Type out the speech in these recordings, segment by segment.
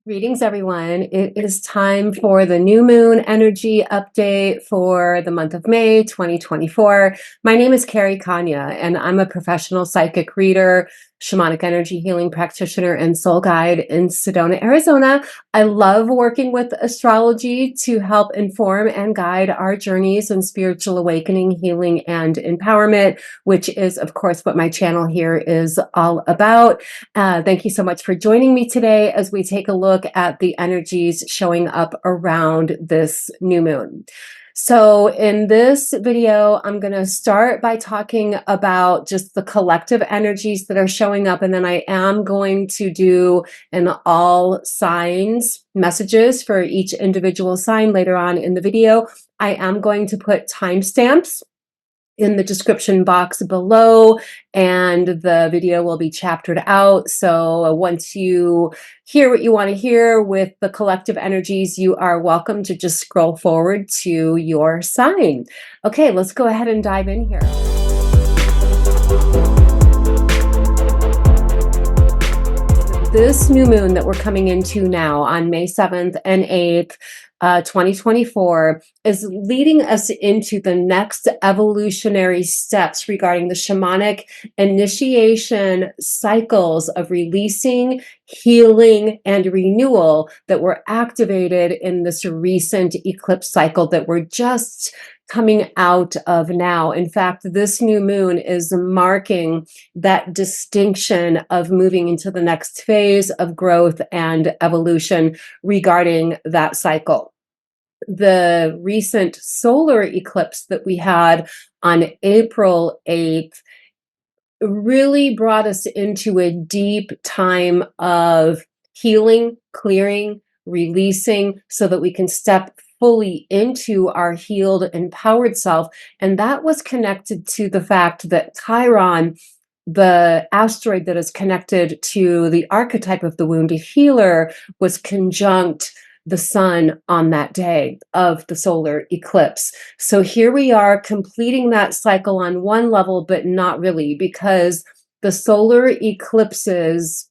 Greetings, everyone. It is time for the new moon energy update for the month of May 2024. My name is Carrie Konyha, and I'm a professional psychic reader, shamanic energy healing practitioner, and soul guide in Sedona, Arizona. I love working with astrology to help inform and guide our journeys in spiritual awakening, healing, and empowerment, which is, of course, what my channel here is all about. Thank you so much for joining me today as we take a look at the energies showing up around this new moon. So in this video, I'm going to start by talking about just the collective energies that are showing up, and then I am going to do an all signs messages for each individual sign later on in the video. I am going to put timestamps in the description box below, and the video will be chaptered out. So once you hear what you want to hear with the collective energies, you are welcome to just scroll forward to your sign. Okay, let's go ahead and dive in here. This new moon that we're coming into now on May 7th and 8th, 2024 is leading us into the next evolutionary steps regarding the shamanic initiation cycles of releasing, healing, and renewal that were activated in this recent eclipse cycle that we're just coming out of now. In fact, this new moon is marking that distinction of moving into the next phase of growth and evolution regarding that cycle. The recent solar eclipse that we had on April 8th really brought us into a deep time of healing, clearing, releasing, so that we can step fully into our healed, empowered self. And that was connected to the fact that Chiron, the asteroid that is connected to the archetype of the wounded healer, was conjunct the sun on that day of the solar eclipse. So here we are completing that cycle on one level, but not really, because the solar eclipses,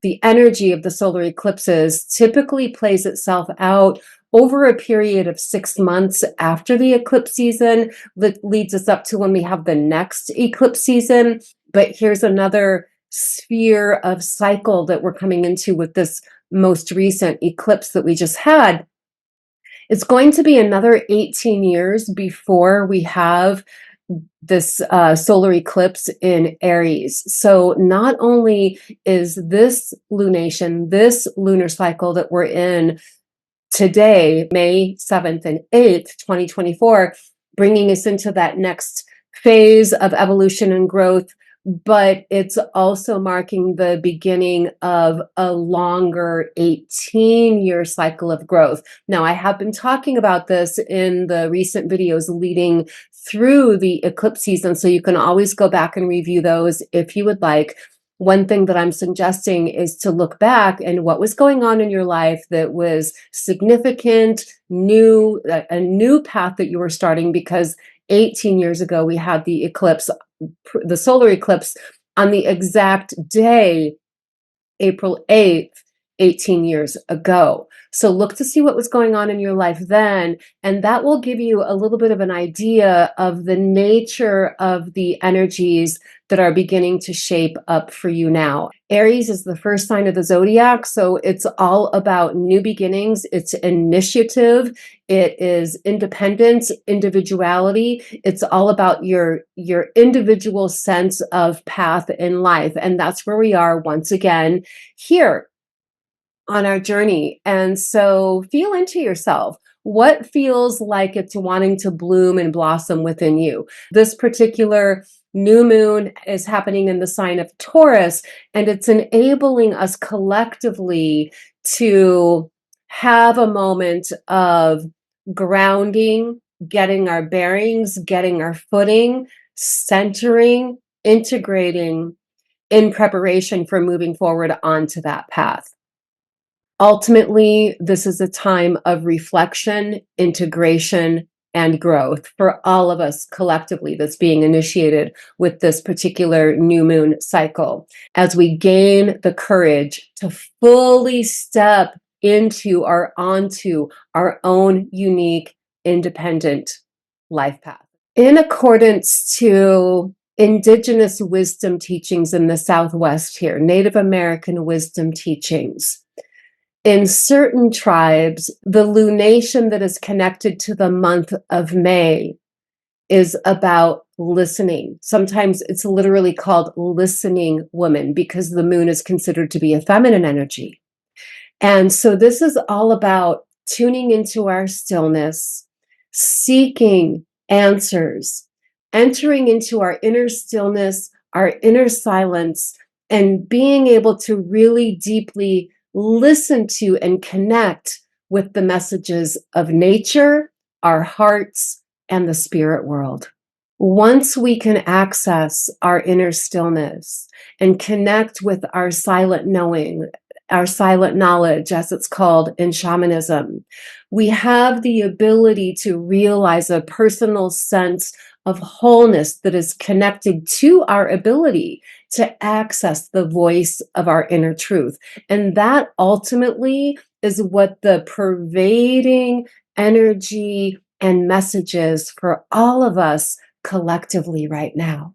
the energy of the solar eclipses typically plays itself out over a period of 6 months after the eclipse season, that leads us up to when we have the next eclipse season. But here's another sphere of cycle that we're coming into with this most recent eclipse that we just had. It's going to be another 18 years before we have this solar eclipse in Aries. So not only is this lunation, this lunar cycle that we're in today, May 7th and 8th, 2024, bringing us into that next phase of evolution and growth, but it's also marking the beginning of a longer 18-year cycle of growth. Now, I have been talking about this in the recent videos leading through the eclipse season, so you can always go back and review those if you would like. One thing that I'm suggesting is to look back and what was going on in your life that was significant, new, a new path that you were starting, because 18 years ago we had the eclipse, the solar eclipse, on the exact day, April 8th, 18 years ago. So look to see what was going on in your life then, and that will give you a little bit of an idea of the nature of the energies that are beginning to shape up for you now. Aries is the first sign of the zodiac, so it's all about new beginnings. It's initiative. It is independence, individuality. It's all about your individual sense of path in life, and that's where we are once again here on our journey. And so feel into yourself. What feels like it's wanting to bloom and blossom within you? This particular new moon is happening in the sign of Taurus, and it's enabling us collectively to have a moment of grounding, getting our bearings, getting our footing, centering, integrating in preparation for moving forward onto that path. Ultimately, this is a time of reflection, integration, and growth for all of us collectively that's being initiated with this particular new moon cycle, as we gain the courage to fully step into or onto our own unique, independent life path. In accordance to indigenous wisdom teachings in the Southwest here, Native American wisdom teachings, in certain tribes, the lunation that is connected to the month of May is about listening. Sometimes it's literally called listening woman because the moon is considered to be a feminine energy. And so this is all about tuning into our stillness, seeking answers, entering into our inner stillness, our inner silence, and being able to really deeply listen to and connect with the messages of nature, our hearts, and the spirit world. Once we can access our inner stillness and connect with our silent knowing, our silent knowledge, as it's called in shamanism, we have the ability to realize a personal sense of wholeness that is connected to our ability to access the voice of our inner truth. And that ultimately is what the pervading energy and messages for all of us collectively right now.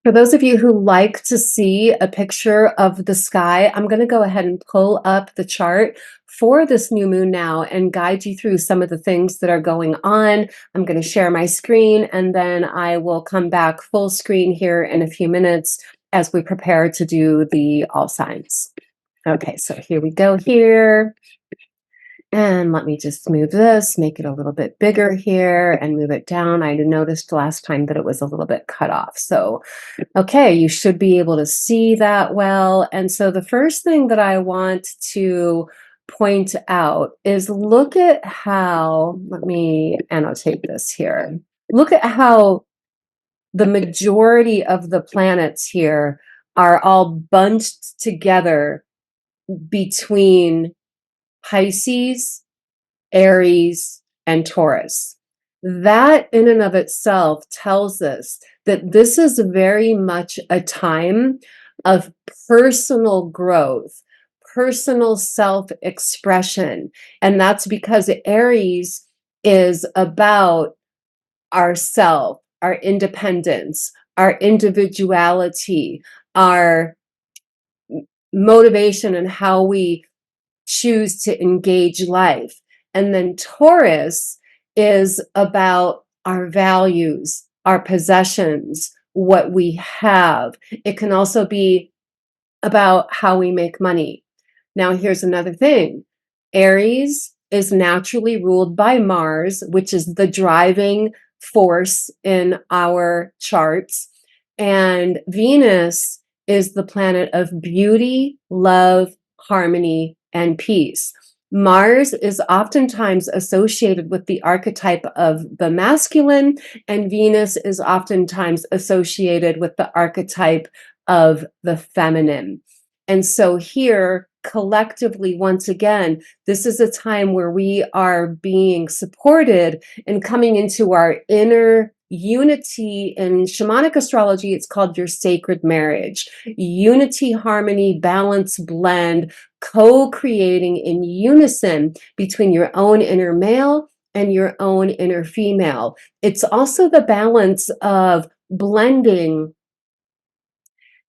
For those of you who like to see a picture of the sky, I'm going to go ahead and pull up the chart for this new moon now and guide you through some of the things that are going on. I'm going to share my screen and then I will come back full screen here in a few minutes as we prepare to do the all signs. Okay, so here we go here. And let me just move this, make it a little bit bigger here and move it down. I noticed last time that it was a little bit cut off. So, okay, you should be able to see that well. And so the first thing that I want to point out is look at how, let me annotate this here. Look at how the majority of the planets here are all bunched together between Pisces, Aries, and Taurus. That in and of itself tells us that this is very much a time of personal growth, personal self-expression. And that's because Aries is about ourself, our independence, our individuality, our motivation and how we choose to engage life. And then Taurus is about our values, our possessions, what we have. It can also be about how we make money. Now, here's another thing. Aries is naturally ruled by Mars, which is the driving force in our charts. And Venus is the planet of beauty, love, harmony, and peace. Mars is oftentimes associated with the archetype of the masculine, and Venus is oftentimes associated with the archetype of the feminine. And so here, collectively, once again, this is a time where we are being supported and coming into our inner unity. In shamanic astrology, it's called your sacred marriage. Unity, harmony, balance, blend, co-creating in unison between your own inner male and your own inner female. It's also the balance of blending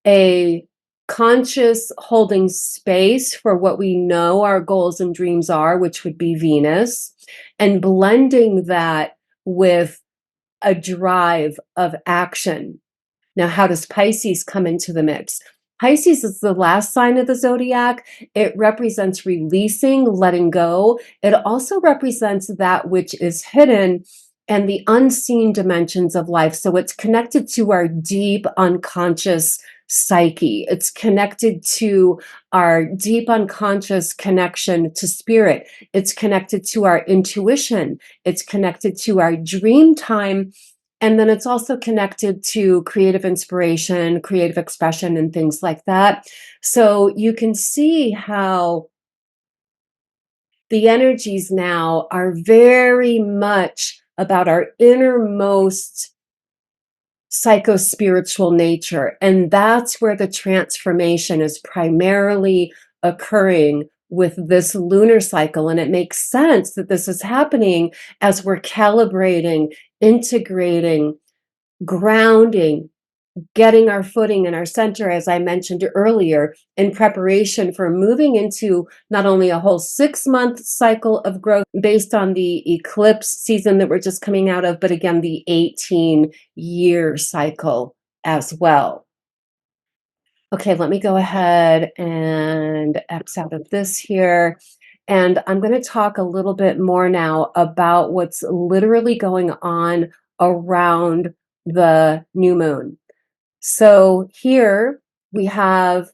a conscious holding space for what we know our goals and dreams are, which would be Venus, and blending that with a drive of action. Now, how does Pisces come into the mix? Pisces is the last sign of the zodiac. It represents releasing, letting go. It also represents that which is hidden and the unseen dimensions of life. So it's connected to our deep unconscious psyche. It's connected to our deep unconscious connection to spirit. It's connected to our intuition. It's connected to our dream time. And then it's also connected to creative inspiration, creative expression, and things like that. So you can see how the energies now are very much about our innermost psycho-spiritual nature. And that's where the transformation is primarily occurring with this lunar cycle. And it makes sense that this is happening as we're calibrating, integrating, grounding, getting our footing and our center, as I mentioned earlier, in preparation for moving into not only a whole 6-month cycle of growth based on the eclipse season that we're just coming out of, but again, the 18-year cycle as well. Okay, let me go ahead and X out of this here. And I'm going to talk a little bit more now about what's literally going on around the new moon. So here we have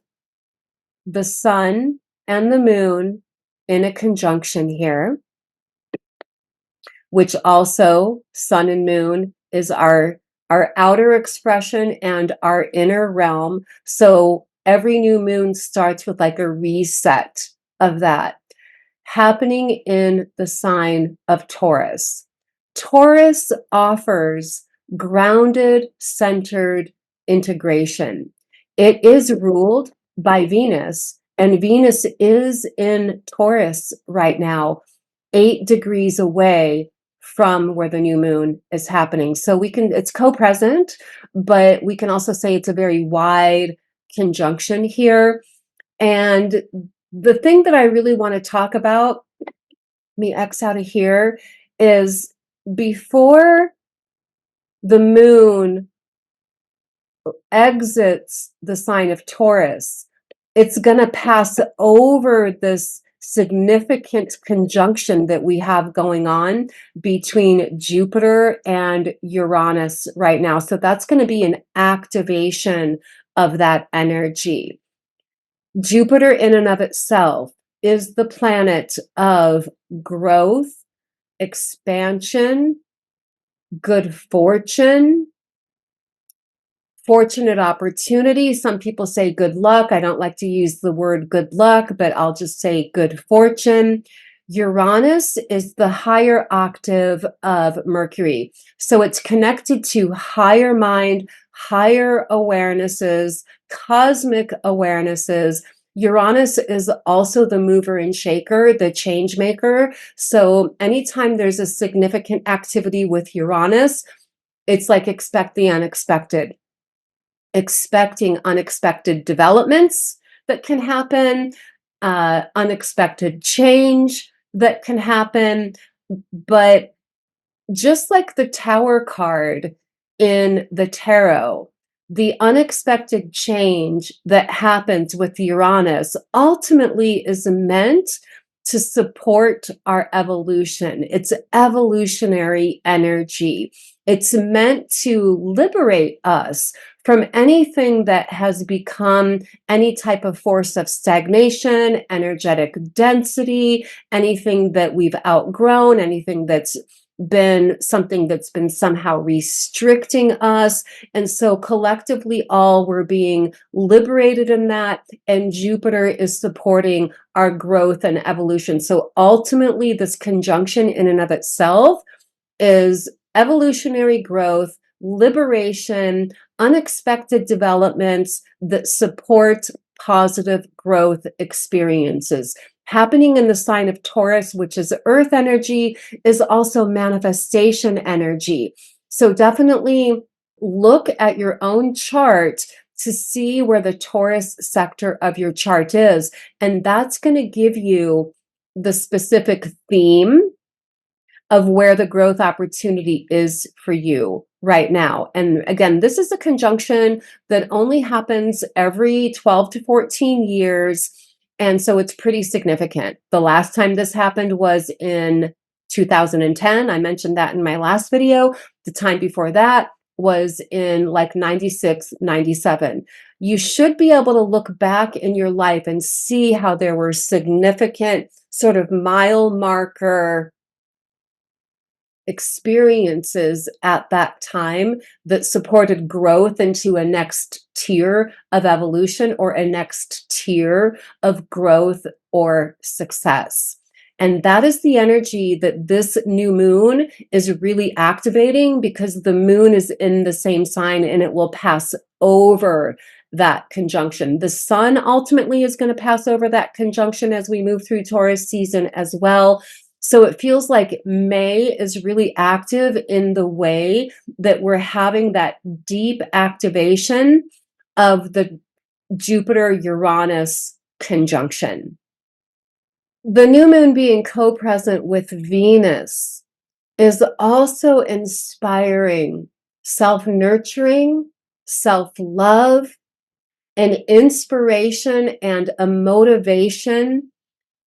the sun and the moon in a conjunction here, which also sun and moon is our outer expression and our inner realm. So every new moon starts with like a reset of that happening in the sign of Taurus. Taurus offers grounded, centered integration. It is ruled by Venus, and Venus is in Taurus right now, 8 degrees away from where the new moon is happening. So it's co-present, but we can also say it's a very wide conjunction here. And the thing that I really want to talk about, let me X out of here, is before the moon exits the sign of Taurus, it's going to pass over this significant conjunction that we have going on between Jupiter and Uranus right now. So that's going to be an activation of that energy. Jupiter in and of itself is the planet of growth, expansion, good fortune, fortunate opportunity. Some people say good luck. I don't like to use the word good luck, but I'll just say good fortune. Uranus is the higher octave of Mercury. So it's connected to higher mind, higher awarenesses, cosmic awarenesses. Uranus is also the mover and shaker, the change maker. So anytime there's a significant activity with Uranus, it's like expect the unexpected. Expecting unexpected developments that can happen, unexpected change that can happen. But just like the Tower card in the tarot, the unexpected change that happens with Uranus ultimately is meant to support our evolution. It's evolutionary energy. It's meant to liberate us from anything that has become any type of force of stagnation, energetic density, anything that we've outgrown, anything that's been something that's been somehow restricting us. And so collectively all we're being liberated in that, and Jupiter is supporting our growth and evolution. So ultimately this conjunction in and of itself is evolutionary growth, liberation, unexpected developments that support positive growth experiences. Happening in the sign of Taurus, which is earth energy, is also manifestation energy. So definitely look at your own chart to see where the Taurus sector of your chart is. And that's going to give you the specific theme of where the growth opportunity is for you right now. And again, this is a conjunction that only happens every 12 to 14 years. And so it's pretty significant. The last time this happened was in 2010. I mentioned that in my last video. The time before that was in like 96, 97. You should be able to look back in your life and see how there were significant sort of mile marker experiences at that time that supported growth into a next tier of evolution or a next tier of growth or success. And that is the energy that this new moon is really activating, because the moon is in the same sign and it will pass over that conjunction. The sun ultimately is going to pass over that conjunction as we move through Taurus season as well. So it feels like May is really active in the way that we're having that deep activation of the Jupiter-Uranus conjunction. The new moon being co-present with Venus is also inspiring self-nurturing, self-love, an inspiration and a motivation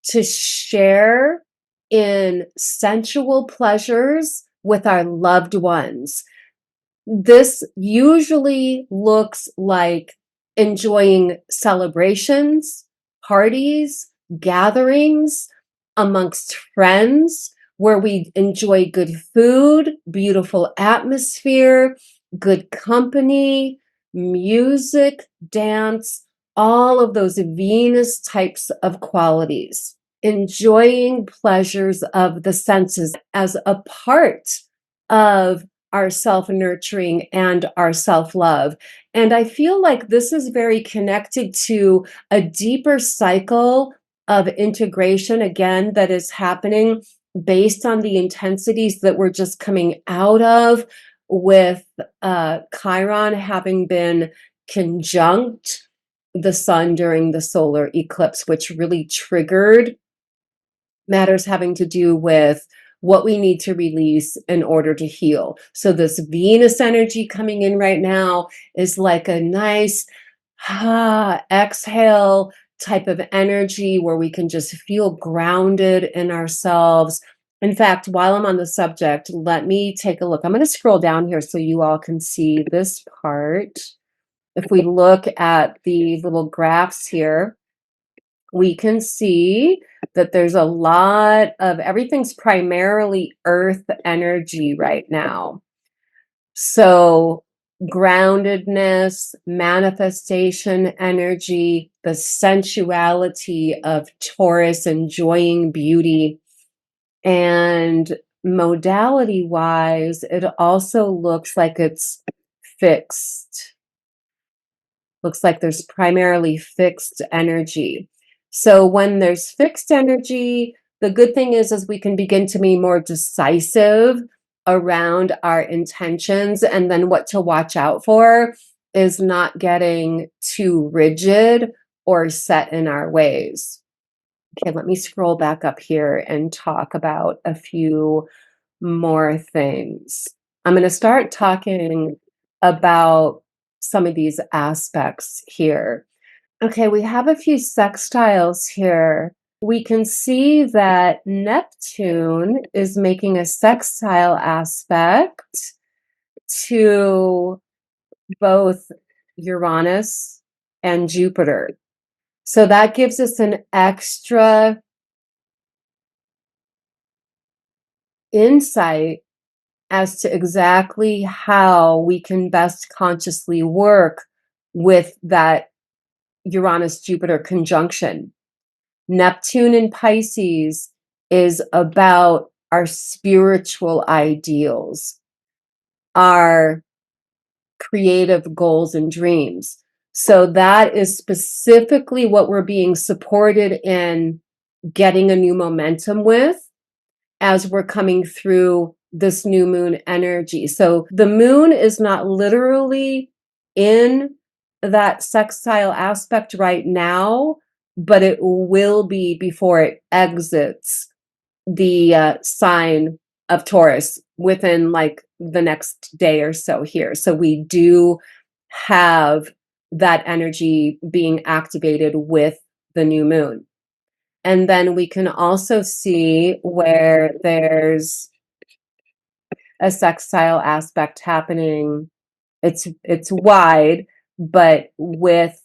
to share in sensual pleasures with our loved ones. This usually looks like enjoying celebrations, parties, gatherings amongst friends where we enjoy good food, beautiful atmosphere, good company, music, dance, all of those Venus types of qualities. Enjoying pleasures of the senses as a part of our self-nurturing and our self-love. And I feel like this is very connected to a deeper cycle of integration, again, that is happening based on the intensities that we're just coming out of, with Chiron having been conjunct the sun during the solar eclipse, which really triggered matters having to do with what we need to release in order to heal. So this Venus energy coming in right now is like a nice exhale type of energy where we can just feel grounded in ourselves. In fact, while I'm on the subject, let me take a look. I'm going to scroll down here so you all can see this part. If we look at the little graphs here, we can see that there's a lot of everything's primarily earth energy right now. So groundedness, manifestation energy, the sensuality of Taurus, enjoying beauty. And modality wise, it also looks like it's fixed. Looks like there's primarily fixed energy. So when there's fixed energy, the good thing is we can begin to be more decisive around our intentions. And then what to watch out for is not getting too rigid or set in our ways. Okay, let me scroll back up here and talk about a few more things. I'm going to start talking about some of these aspects here. Okay, we have a few sextiles here. We can see that Neptune is making a sextile aspect to both Uranus and Jupiter. So that gives us an extra insight as to exactly how we can best consciously work with that Uranus-Jupiter conjunction. Neptune in Pisces is about our spiritual ideals, our creative goals and dreams. So that is specifically what we're being supported in getting a new momentum with as we're coming through this new moon energy. So the moon is not literally in that sextile aspect right now, but it will be before it exits the sign of Taurus within like the next day or so here. So we do have that energy being activated with the new moon. And then we can also see where there's a sextile aspect happening. It's wide, but with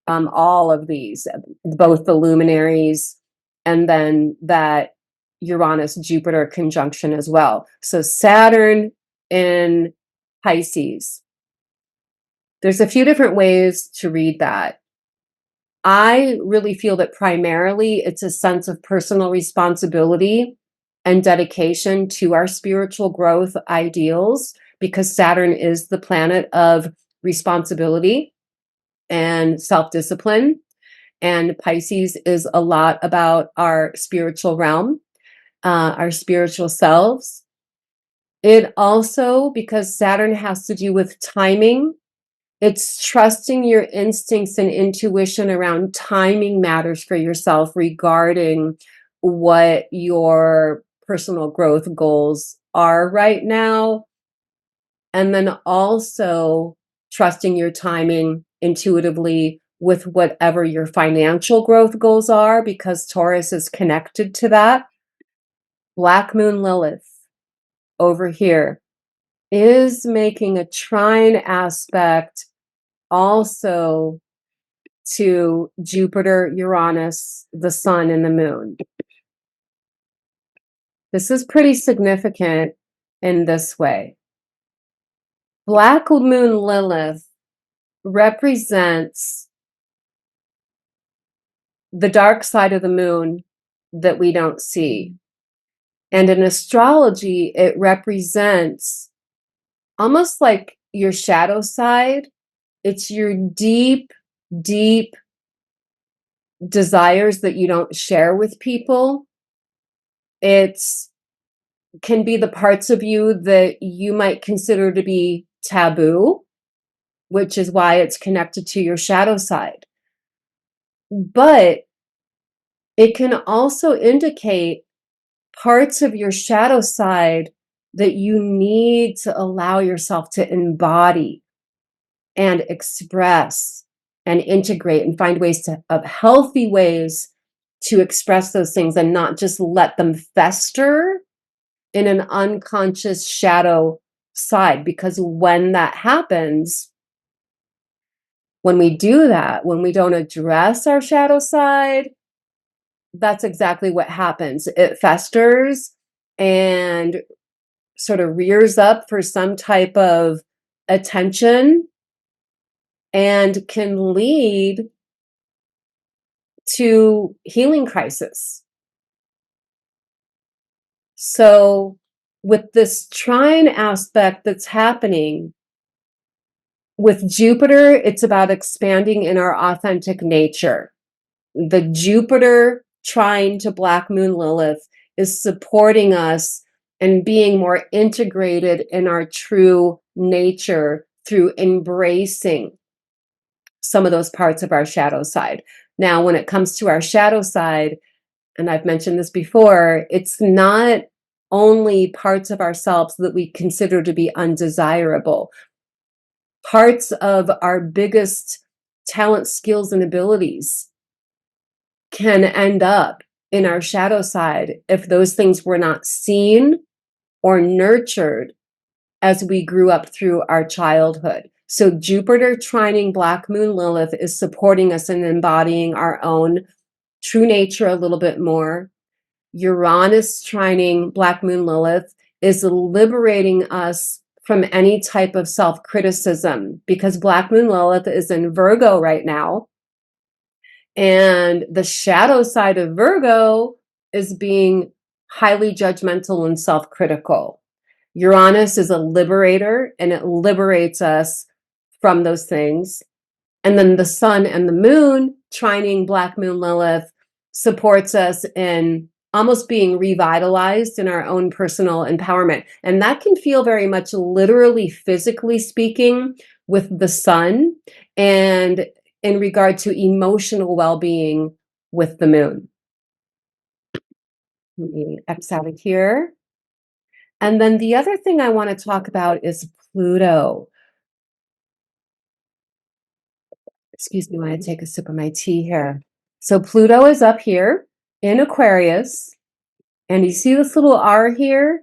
all of these, both the luminaries and then that Uranus-Jupiter conjunction as well. So Saturn in Pisces. There's a few different ways to read that. I really feel that primarily it's a sense of personal responsibility and dedication to our spiritual growth ideals, because Saturn is the planet of responsibility. and self-discipline. And Pisces is a lot about our spiritual realm, our spiritual selves. It also, because Saturn has to do with timing, it's trusting your instincts and intuition around timing matters for yourself regarding what your personal growth goals are right now. And then also trusting your timing intuitively with whatever your financial growth goals are, because Taurus is connected to that. Black Moon Lilith over here is making a trine aspect also to Jupiter, Uranus, the Sun, and the Moon. This is pretty significant in this way. Black Moon Lilith represents the dark side of the moon that we don't see. And in astrology, it represents almost like your shadow side. It's your deep, deep desires that you don't share with people. It's can be the parts of you that you might consider to be taboo, which is why it's connected to your shadow side. But it can also indicate parts of your shadow side that you need to allow yourself to embody and express and integrate and find ways to, of healthy ways to express those things and not just let them fester in an unconscious shadow side. Because when that happens, when we do that, when we don't address our shadow side, that's exactly what happens. It festers and sort of rears up for some type of attention and can lead to healing crisis. So with this trine aspect that's happening with Jupiter, it's about expanding in our authentic nature. The Jupiter trine to Black Moon Lilith is supporting us and being more integrated in our true nature through embracing some of those parts of our shadow side. Now, when it comes to our shadow side, and I've mentioned this before, it's not only parts of ourselves that we consider to be undesirable. Parts of our biggest talent, skills, and abilities can end up in our shadow side if those things were not seen or nurtured as we grew up through our childhood. So Jupiter trining Black Moon Lilith is supporting us in embodying our own true nature a little bit more. Uranus trining Black Moon Lilith is liberating us from any type of self-criticism, because Black Moon Lilith is in Virgo right now. And the shadow side of Virgo is being highly judgmental and self-critical. Uranus is a liberator, and it liberates us from those things. And then the Sun and the Moon trining Black Moon Lilith supports us in almost being revitalized in our own personal empowerment. And that can feel very much literally, physically speaking, with the Sun, and in regard to emotional well-being with the Moon. Let me X out of here. And then the other thing I want to talk about is Pluto. Excuse me while I take a sip of my tea here. So Pluto is up here in Aquarius. And you see this little R here?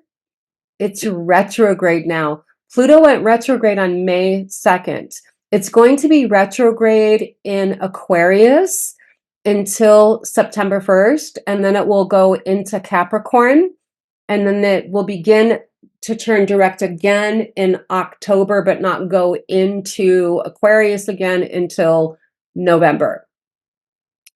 It's retrograde now. Pluto went retrograde on May 2nd. It's going to be retrograde in Aquarius until September 1st, and then it will go into Capricorn, and then it will begin to turn direct again in October, but not go into Aquarius again until November.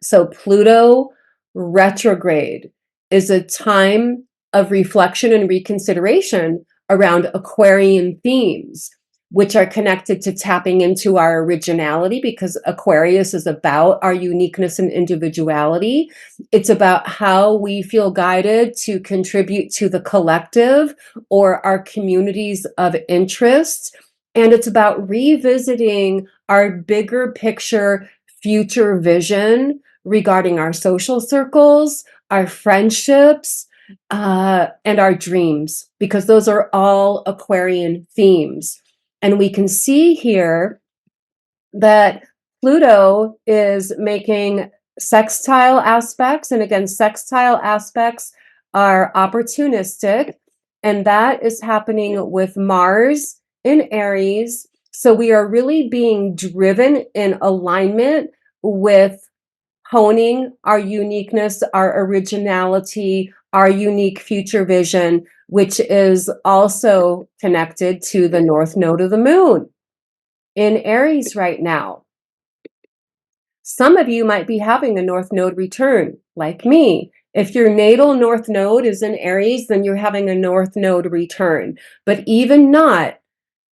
So Pluto retrograde is a time of reflection and reconsideration around Aquarian themes. which are connected to tapping into our originality, because Aquarius is about our uniqueness and individuality. It's about how we feel guided to contribute to the collective or our communities of interest. And it's about revisiting our bigger picture future vision regarding our social circles, our friendships, and our dreams, because those are all Aquarian themes. And we can see here that Pluto is making sextile aspects. And again, sextile aspects are opportunistic. And that is happening with Mars in Aries. So we are really being driven in alignment with honing our uniqueness, our originality, our unique future vision, which is also connected to the North Node of the Moon in Aries right now. Some of you might be having a North Node return, like me. If your natal North Node is in Aries, then you're having a North Node return. But even not,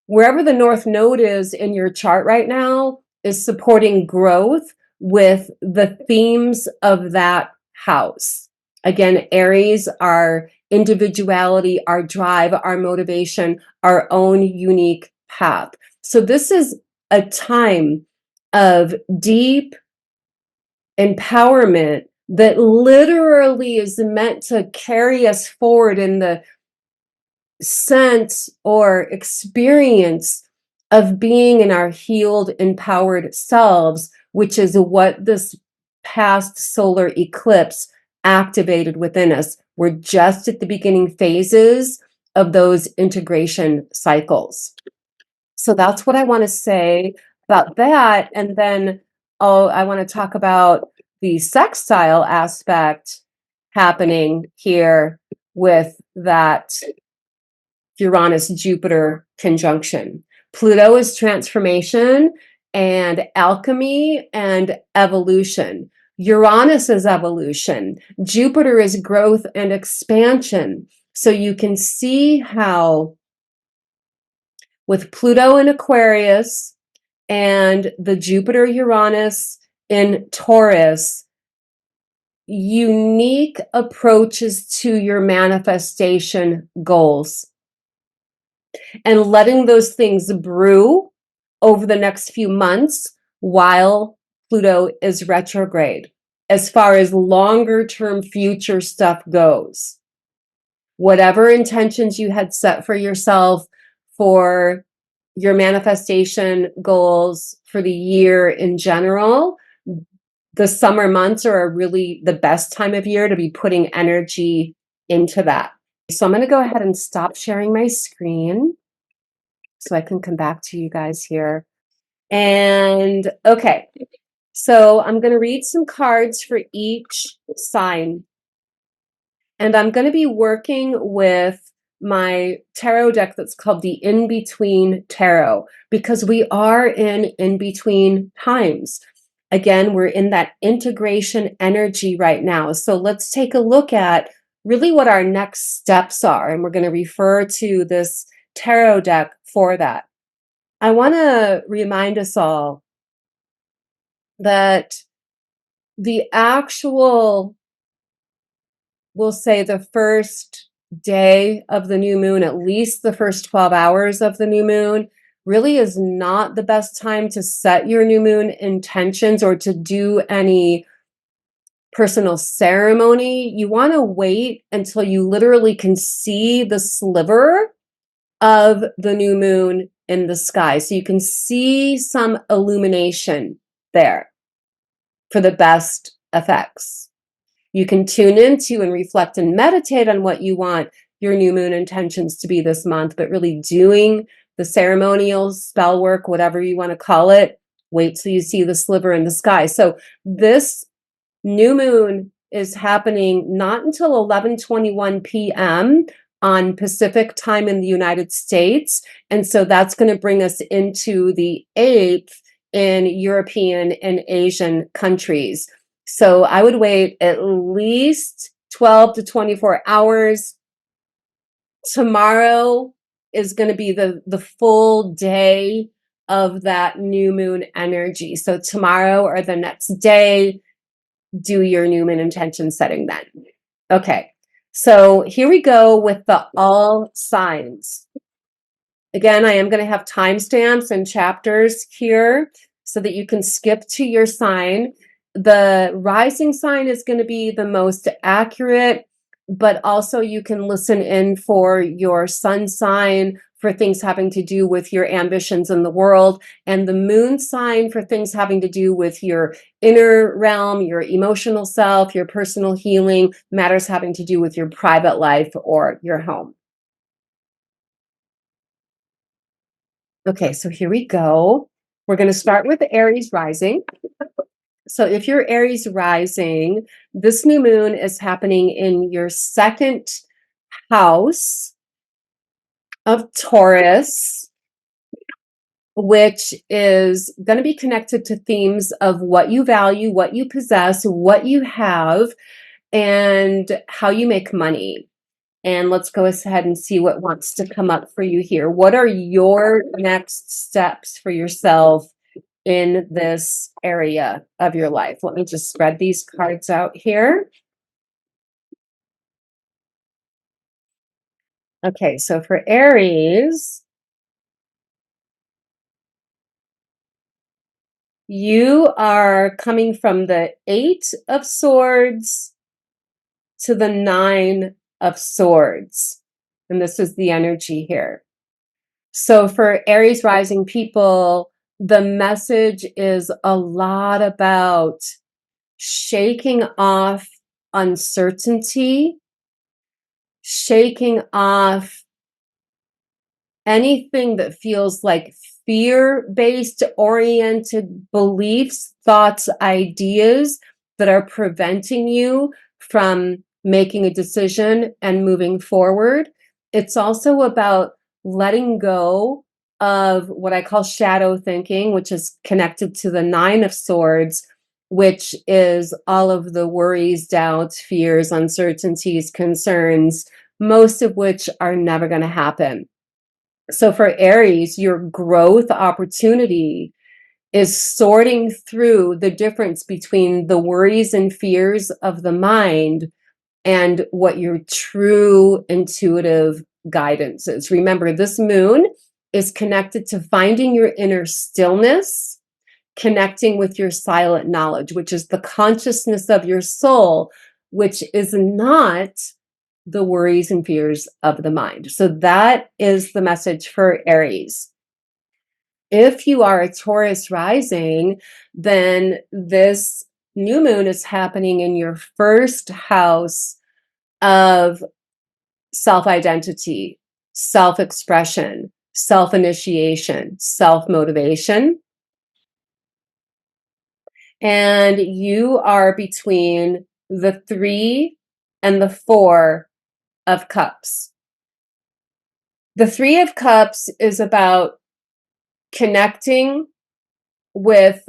wherever the North Node is in your chart right now is supporting growth with the themes of that house. Again, Aries, our individuality, our drive, our motivation, our own unique path. So this is a time of deep empowerment that literally is meant to carry us forward in the sense or experience of being in our healed, empowered selves, which is what this past solar eclipse activated within us. We're just at the beginning phases of those integration cycles. So that's what I want to say about that. And then I want to talk about the sextile aspect happening here with that Uranus-Jupiter conjunction. Pluto is transformation and alchemy and evolution. Uranus is evolution. Jupiter is growth and expansion. So you can see how with Pluto in Aquarius and the Jupiter-Uranus in Taurus, unique approaches to your manifestation goals, and letting those things brew over the next few months while Pluto is retrograde, as far as longer term future stuff goes. Whatever intentions you had set for yourself for your manifestation goals for the year in general, the summer months are really the best time of year to be putting energy into that. So I'm going to go ahead and stop sharing my screen so I can come back to you guys here. And okay, so I'm going to read some cards for each sign. And I'm going to be working with my tarot deck that's called the In-Between Tarot, because we are in in-between times. Again, we're in that integration energy right now. So let's take a look at really what our next steps are. And we're going to refer to this tarot deck for that. I want to remind us all that the actual, we'll say the first day of the new moon, at least the first 12 hours of the new moon, really is not the best time to set your new moon intentions or to do any personal ceremony. You want to wait until you literally can see the sliver of the new moon in the sky. So you can see some illumination there for the best effects. You can tune into and reflect and meditate on what you want your new moon intentions to be this month, but really doing the ceremonial spell work, whatever you want to call it, wait till you see the sliver in the sky. So this new moon is happening not until 11:21 p.m. on Pacific time in the United States. And so that's going to bring us into the 8th in European and Asian countries. So I would wait at least 12 to 24 hours. Tomorrow is going to be the full day of that new moon energy. So tomorrow or the next day, do your new moon intention setting then. Okay, so here we go with the all signs. Again, I am going to have timestamps and chapters here so that you can skip to your sign. The rising sign is going to be the most accurate, but also you can listen in for your sun sign for things having to do with your ambitions in the world, and the moon sign for things having to do with your inner realm, your emotional self, your personal healing, matters having to do with your private life or your home. Okay, so here we go. We're going to start with Aries rising. So if you're Aries rising, this new moon is happening in your second house of Taurus, which is going to be connected to themes of what you value, what you possess, what you have, and how you make money. And let's go ahead and see what wants to come up for you here. What are your next steps for yourself in this area of your life? Let me just spread these cards out here. Okay, so for Aries, you are coming from the Eight of Swords to the Nine of Swords. And this is the energy here. So for Aries rising people, the message is a lot about shaking off uncertainty, shaking off anything that feels like fear-based oriented beliefs, thoughts, ideas that are preventing you from making a decision and moving forward. It's also about letting go of what I call shadow thinking, which is connected to the Nine of Swords, which is all of the worries, doubts, fears, uncertainties, concerns, most of which are never going to happen. So for Aries, your growth opportunity is sorting through the difference between the worries and fears of the mind and what your true intuitive guidance is. Remember, this moon is connected to finding your inner stillness, connecting with your silent knowledge, which is the consciousness of your soul, which is not the worries and fears of the mind. So that is the message for Aries. If you are a Taurus rising, then this new moon is happening in your first house of self-identity, self-expression, self-initiation, self-motivation. And you are between the 3 and the 4 of Cups. The 3 of Cups is about connecting with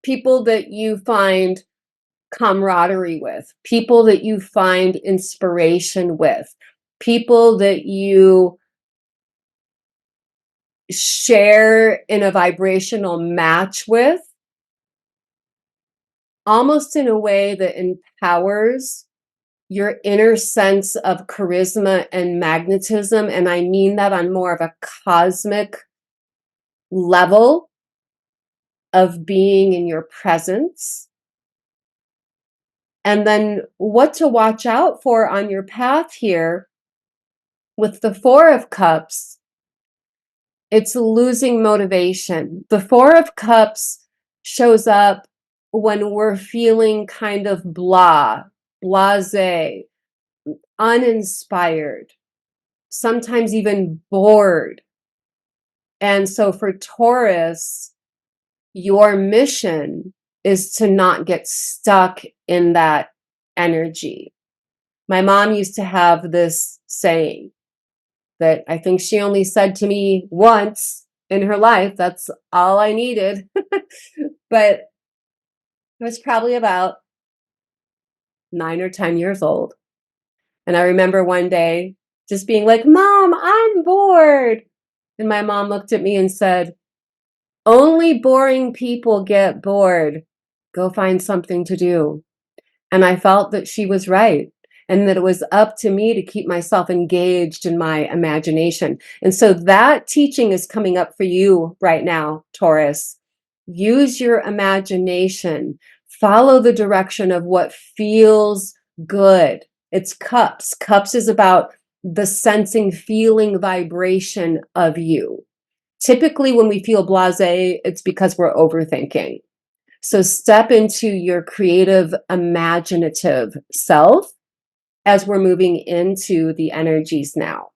people that you find camaraderie with, people that you find inspiration with, people that you share in a vibrational match with, almost in a way that empowers your inner sense of charisma and magnetism. And I mean that on more of a cosmic level of being in your presence. And then what to watch out for on your path here with the 4 of Cups, it's losing motivation. The 4 of Cups shows up when we're feeling kind of blasé, uninspired, sometimes even bored. And so for Taurus, your mission is to not get stuck in that energy. My mom used to have this saying that I think she only said to me once in her life. That's all I needed. But it was probably about 9 or 10 years old. And I remember one day just being like, Mom, I'm bored. And my mom looked at me and said, only boring people get bored. Go find something to do. And I felt that she was right, and that it was up to me to keep myself engaged in my imagination. And so that teaching is coming up for you right now, Taurus. Use your imagination. Follow the direction of what feels good. It's cups. Cups is about the sensing, feeling vibration of you. Typically, when we feel blasé, it's because we're overthinking. So step into your creative, imaginative self as we're moving into the energies now.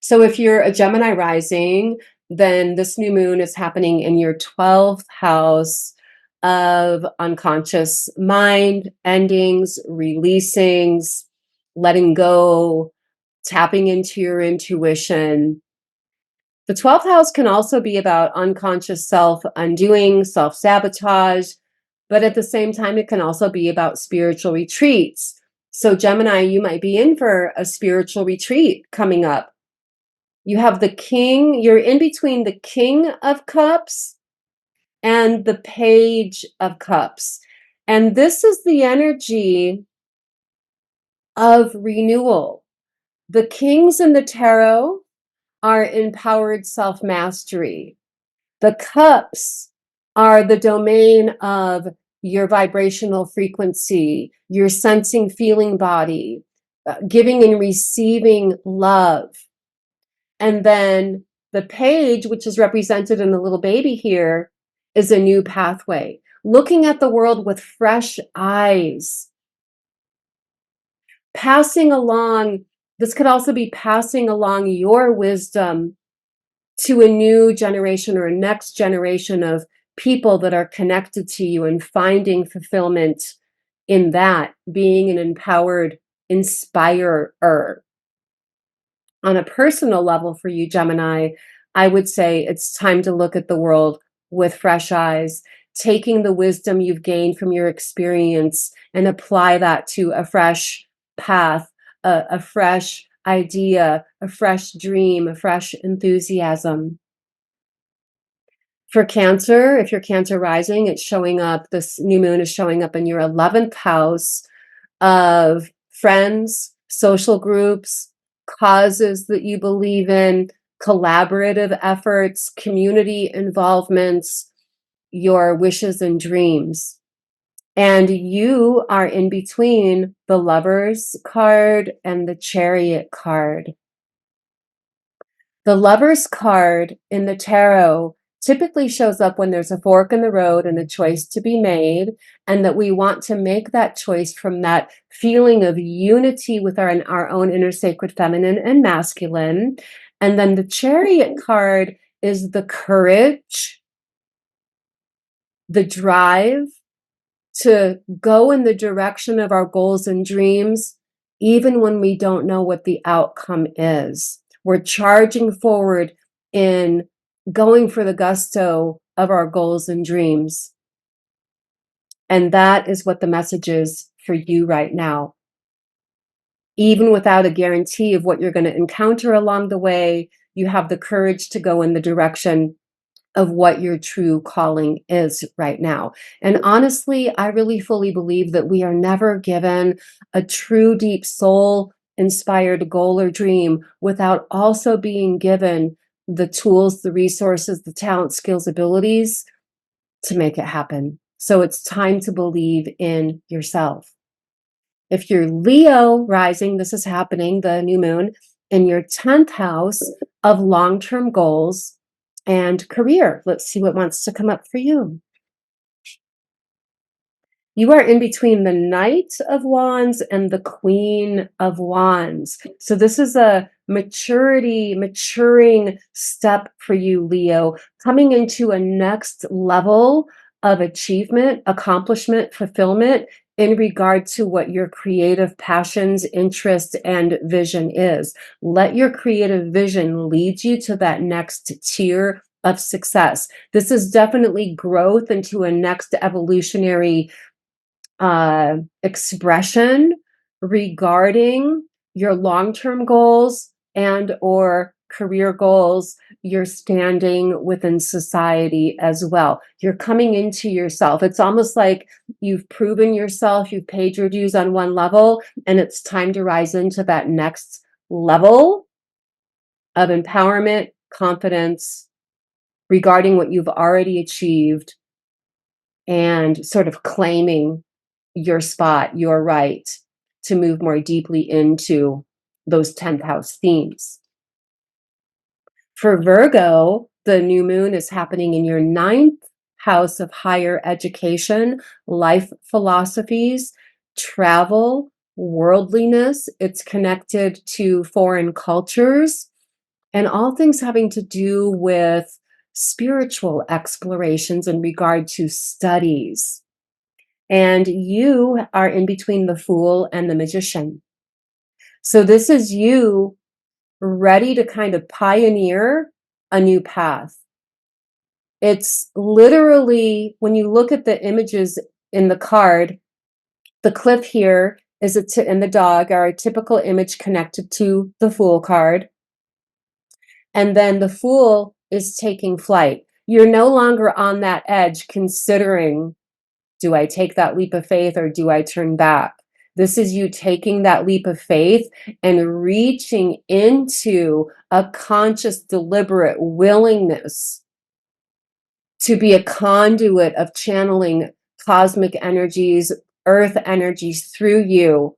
So if you're a Gemini rising, then this new moon is happening in your 12th house of unconscious mind, endings, releasings, letting go, tapping into your intuition. The 12th house can also be about unconscious self undoing, self sabotage, but at the same time, it can also be about spiritual retreats. So, Gemini, you might be in for a spiritual retreat coming up. You have the king, you're in between the king of cups and the page of cups. And this is the energy of renewal. The kings in the tarot are empowered self mastery. The cups are the domain of your vibrational frequency, your sensing, feeling body, giving and receiving love. And then the page, which is represented in the little baby here, is a new pathway. Looking at the world with fresh eyes. Passing along, this could also be passing along your wisdom to a new generation or a next generation of people that are connected to you, and finding fulfillment in that, being an empowered inspirer. On a personal level for you, Gemini, I would say it's time to look at the world with fresh eyes, taking the wisdom you've gained from your experience and apply that to a fresh path, a fresh idea, a fresh dream, a fresh enthusiasm. For Cancer, if you're Cancer rising, it's showing up, this new moon is showing up in your 11th house of friends, social groups, causes that you believe in, collaborative efforts, community involvements, your wishes and dreams. And you are in between the Lovers card and the Chariot card. The Lovers card in the tarot typically shows up when there's a fork in the road and a choice to be made, and that we want to make that choice from that feeling of unity with our own inner sacred feminine and masculine. And then the Chariot card is the courage, the drive to go in the direction of our goals and dreams, even when we don't know what the outcome is. We're charging forward in going for the gusto of our goals and dreams. And that is what the message is for you right now. Even without a guarantee of what you're going to encounter along the way, you have the courage to go in the direction of what your true calling is right now. And honestly, I really fully believe that we are never given a true deep soul inspired goal or dream without also being given the tools, the resources, the talent, skills, abilities to make it happen. So it's time to believe in yourself. If you're Leo rising, this is happening, the new moon, in your 10th house of long-term goals and career. Let's see what wants to come up for you. You are in between the Knight of Wands and the Queen of Wands. So this is a maturing step for you, Leo, coming into a next level of achievement, accomplishment, fulfillment in regard to what your creative passions, interest, and vision is. Let your creative vision lead you to that next tier of success. This is definitely growth into a next evolutionary expression regarding your long-term goals and or career goals, you're standing within society as well. You're coming into yourself. It's almost like you've proven yourself, you've paid your dues on one level, and it's time to rise into that next level of empowerment, confidence regarding what you've already achieved, and sort of claiming your spot, your right to move more deeply into those 10th house themes. For Virgo, the new moon is happening in your 9th house of higher education, life philosophies, travel, worldliness. It's connected to foreign cultures and all things having to do with spiritual explorations in regard to studies. And you are in between the Fool and the Magician. So this is you ready to kind of pioneer a new path. It's literally, when you look at the images in the card, the cliff here is and the dog are a typical image connected to the Fool card. And then the Fool is taking flight. You're no longer on that edge considering, do I take that leap of faith or do I turn back? This is you taking that leap of faith and reaching into a conscious, deliberate willingness to be a conduit of channeling cosmic energies, earth energies through you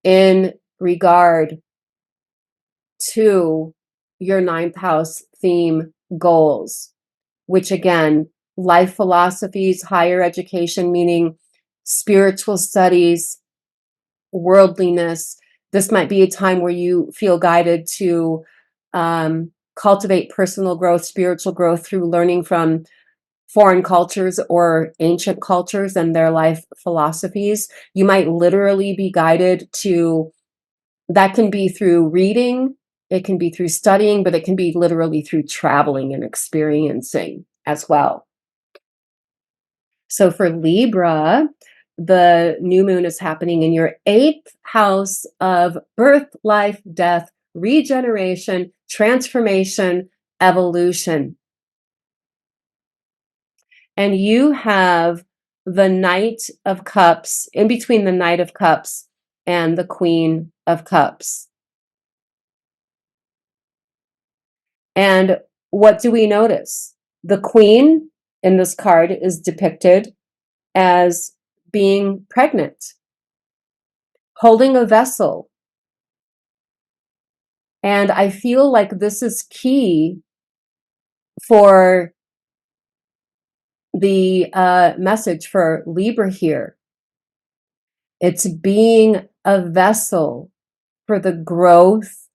in regard to your 9th house theme goals, which again, life philosophies, higher education, meaning spiritual studies, worldliness. This might be a time where you feel guided to cultivate personal growth, spiritual growth through learning from foreign cultures or ancient cultures and their life philosophies. You might literally be guided to, that can be through reading, it can be through studying, but it can be literally through traveling and experiencing as well. So for Libra, the new moon is happening in your 8th house of birth, life, death, regeneration, transformation, evolution. And you have the Knight of Cups, in between the Knight of Cups and the Queen of Cups. And what do we notice? The Queen in this card is depicted as being pregnant, holding a vessel. And I feel like this is key for the message for Libra here. It's being a vessel for the growth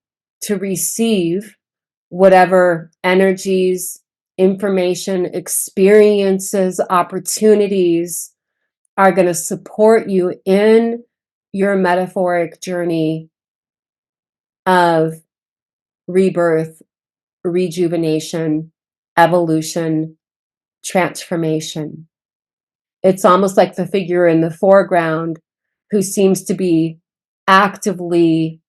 to receive whatever energies, information, experiences, opportunities are going to support you in your metaphoric journey of rebirth, rejuvenation, evolution, transformation. It's almost like the figure in the foreground who seems to be actively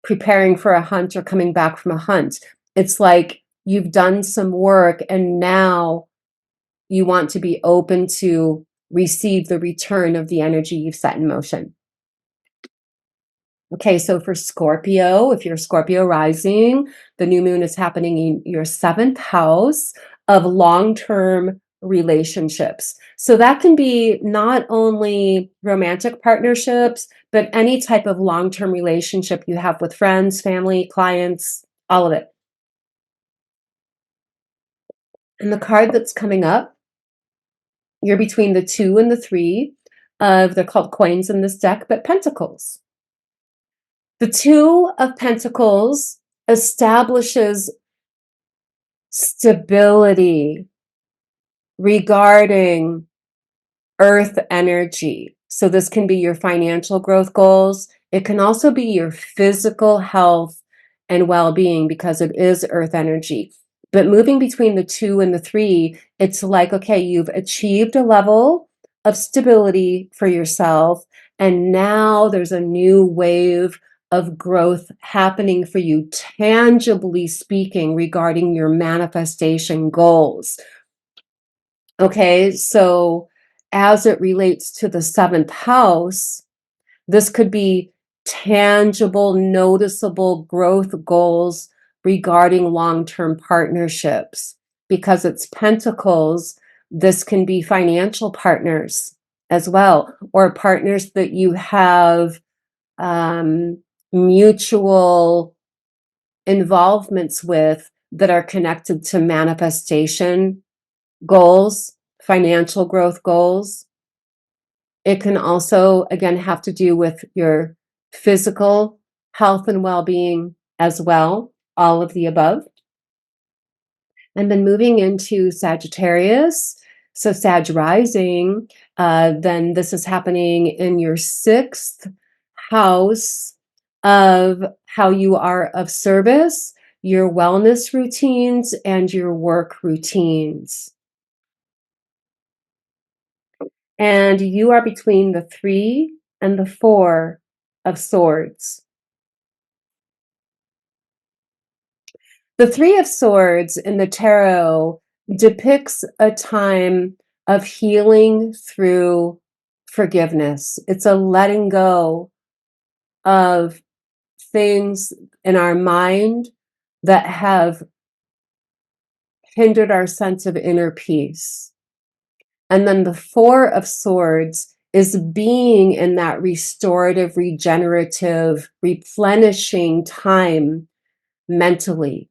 preparing for a hunt or coming back from a hunt. It's like you've done some work and now you want to be open to receive the return of the energy you've set in motion. Okay, so for Scorpio, if you're Scorpio rising, the new moon is happening in your 7th house of long-term relationships. So that can be not only romantic partnerships, but any type of long-term relationship you have with friends, family, clients, all of it. And the card that's coming up, you're between the 2 and the 3 of, they're called coins in this deck, but pentacles. The 2 of Pentacles establishes stability regarding earth energy. So this can be your financial growth goals. It can also be your physical health and well-being because it is earth energy. But moving between the 2 and the 3, it's like, okay, you've achieved a level of stability for yourself. And now there's a new wave of growth happening for you, tangibly speaking, regarding your manifestation goals. Okay, so as it relates to the seventh house, this could be tangible, noticeable growth goals regarding long-term partnerships. Because it's pentacles, this can be financial partners as well, or partners that you have mutual involvements with that are connected to manifestation goals, financial growth goals. It can also, again, have to do with your physical health and well-being as well, all of the above. And then moving into Sagittarius, so Sag rising, then this is happening in your sixth house of how you are of service, your wellness routines, and your work routines. And you are between the 3 and the 4 of Swords. The 3 of Swords in the tarot depicts a time of healing through forgiveness. It's a letting go of things in our mind that have hindered our sense of inner peace. And then the 4 of Swords is being in that restorative, regenerative, replenishing time mentally,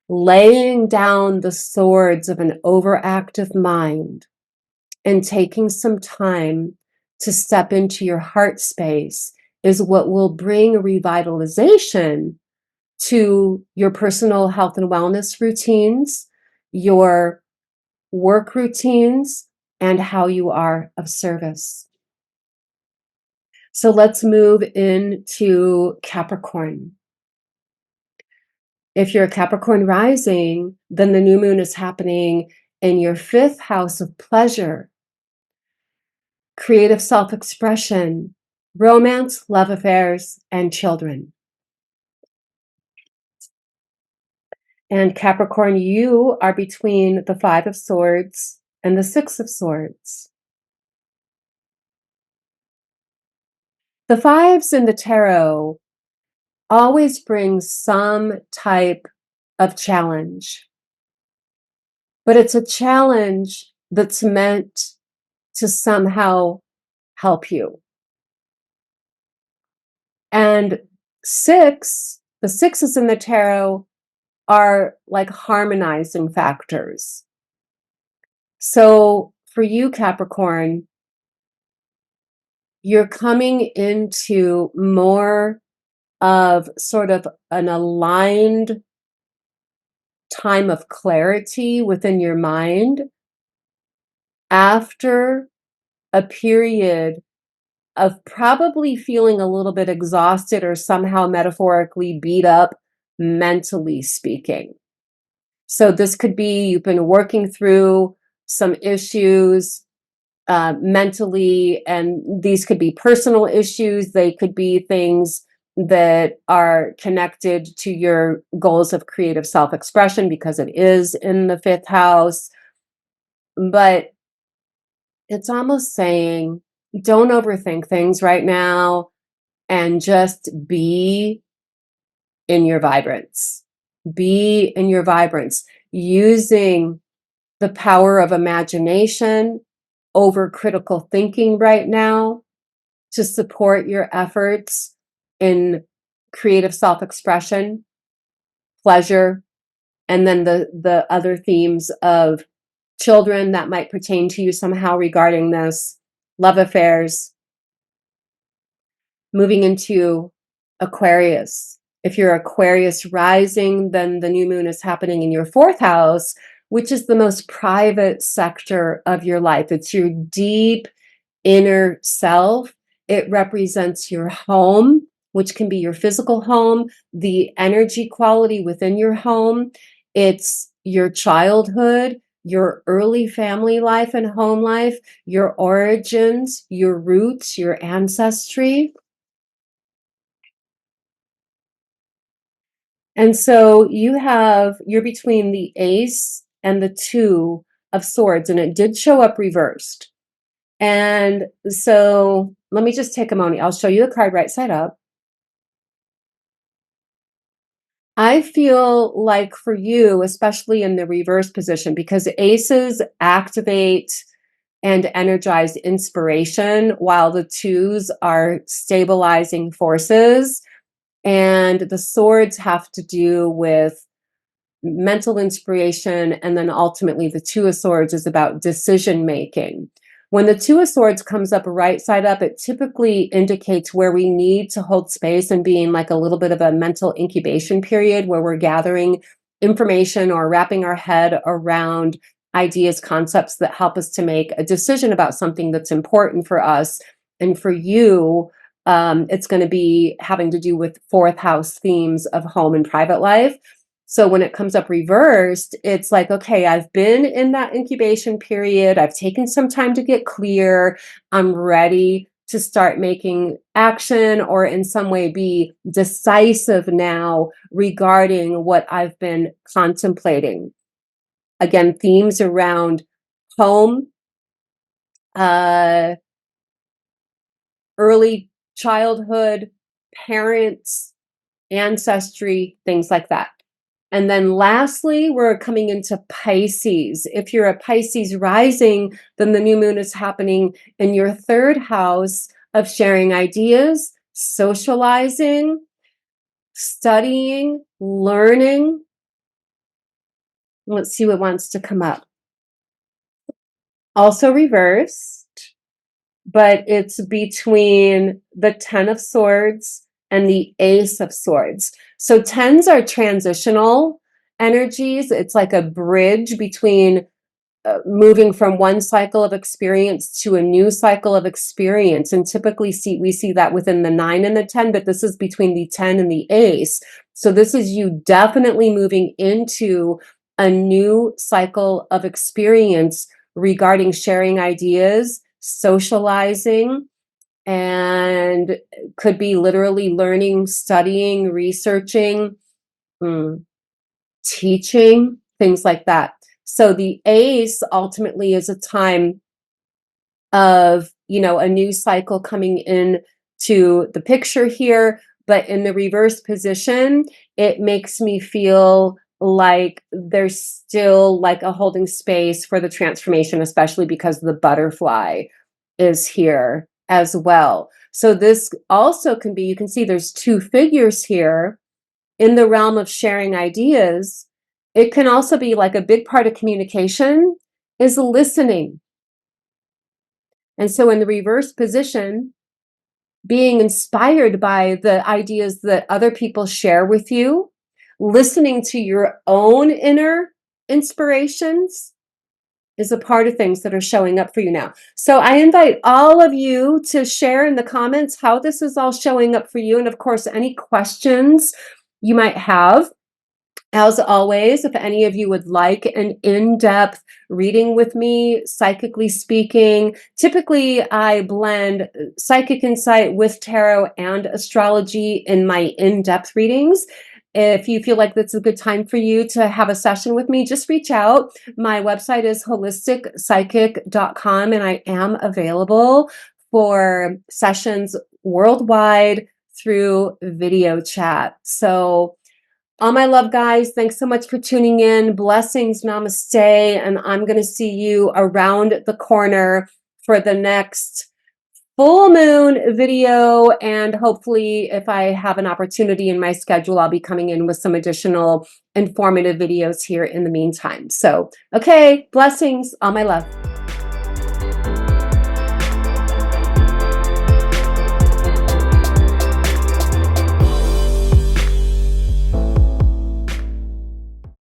laying down the swords of an overactive mind and taking some time to step into your heart space is what will bring a revitalization to your personal health and wellness routines, your work routines, and how you are of service. So let's move into Capricorn. If you're a Capricorn rising, then the new moon is happening in your 5th house of pleasure, creative self-expression, romance, love affairs, and children. And Capricorn, you are between the 5 of Swords and the 6 of Swords. The 5s in the tarot always bring some type of challenge, but it's a challenge that's meant to somehow help you. And the 6s in the tarot are like harmonizing factors. So for you, Capricorn, you're coming into more of sort of an aligned time of clarity within your mind after a period of probably feeling a little bit exhausted or somehow metaphorically beat up, mentally speaking. So this could be you've been working through some issues mentally, and these could be personal issues. They could be things that are connected to your goals of creative self-expression because it is in the 5th house. But it's almost saying, don't overthink things right now and just be in your vibrance. Be in your vibrance, using the power of imagination over critical thinking right now to support your efforts in creative self-expression, pleasure, and then the other themes of children that might pertain to you somehow regarding this, love affairs. Moving into Aquarius. If you're Aquarius rising, then the new moon is happening in your 4th house, which is the most private sector of your life. It's your deep inner self. It represents your home, which can be your physical home, the energy quality within your home. It's your childhood, your early family life and home life, your origins, your roots, your ancestry. And so you're between the Ace and the Two of Swords, and it did show up reversed. And so let me just take a moment. I'll show you the card right side up. I feel like for you, especially in the reverse position, because aces activate and energize inspiration while the twos are stabilizing forces, and the swords have to do with mental inspiration, and then ultimately the Two of Swords is about decision making. When the Two of Swords comes up right side up, it typically indicates where we need to hold space and being like a little bit of a mental incubation period where we're gathering information or wrapping our head around ideas, concepts that help us to make a decision about something that's important for us. And for you, it's going to be having to do with fourth house themes of home and private life. So when it comes up reversed, it's like, okay, I've been in that incubation period. I've taken some time to get clear. I'm ready to start making action or in some way be decisive now regarding what I've been contemplating. Again, themes around home, early childhood, parents, ancestry, things like that. And then lastly, we're coming into Pisces. If you're a Pisces rising, then the new moon is happening in your third house of sharing ideas, socializing, studying, learning. Let's see what wants to come up. Also reversed, but it's between the Ten of Swords and the Ace of Swords. So tens are transitional energies. It's like a bridge between moving from one cycle of experience to a new cycle of experience. And typically we see that within the 9 and the 10, but this is between the 10 and the Ace. So this is you definitely moving into a new cycle of experience regarding sharing ideas, socializing, and could be literally learning, studying, researching, teaching, things like that. So the Ace ultimately is a time of, a new cycle coming in to the picture here, but in the reverse position, it makes me feel like there's still like a holding space for the transformation, especially because the butterfly is here as well. So this also can be, you can see there's two figures here in the realm of sharing ideas. It can also be like a big part of communication is listening. And so in the reverse position, being inspired by the ideas that other people share with you, listening to your own inner inspirations is a part of things that are showing up for you now. So I invite all of you to share in the comments how this is all showing up for you. And of course, any questions you might have. As always, if any of you would like an in-depth reading with me, psychically speaking, typically I blend psychic insight with tarot and astrology in my in-depth readings. If you feel like that's a good time for you to have a session with me, just reach out. My website is holisticspsychic.com, and I am available for sessions worldwide through video chat. So all my love, guys, thanks so much for tuning in. Blessings, namaste, and I'm going to see you around the corner for the next full moon video. And hopefully, if I have an opportunity in my schedule, I'll be coming in with some additional informative videos here in the meantime. So, okay, blessings, all my love.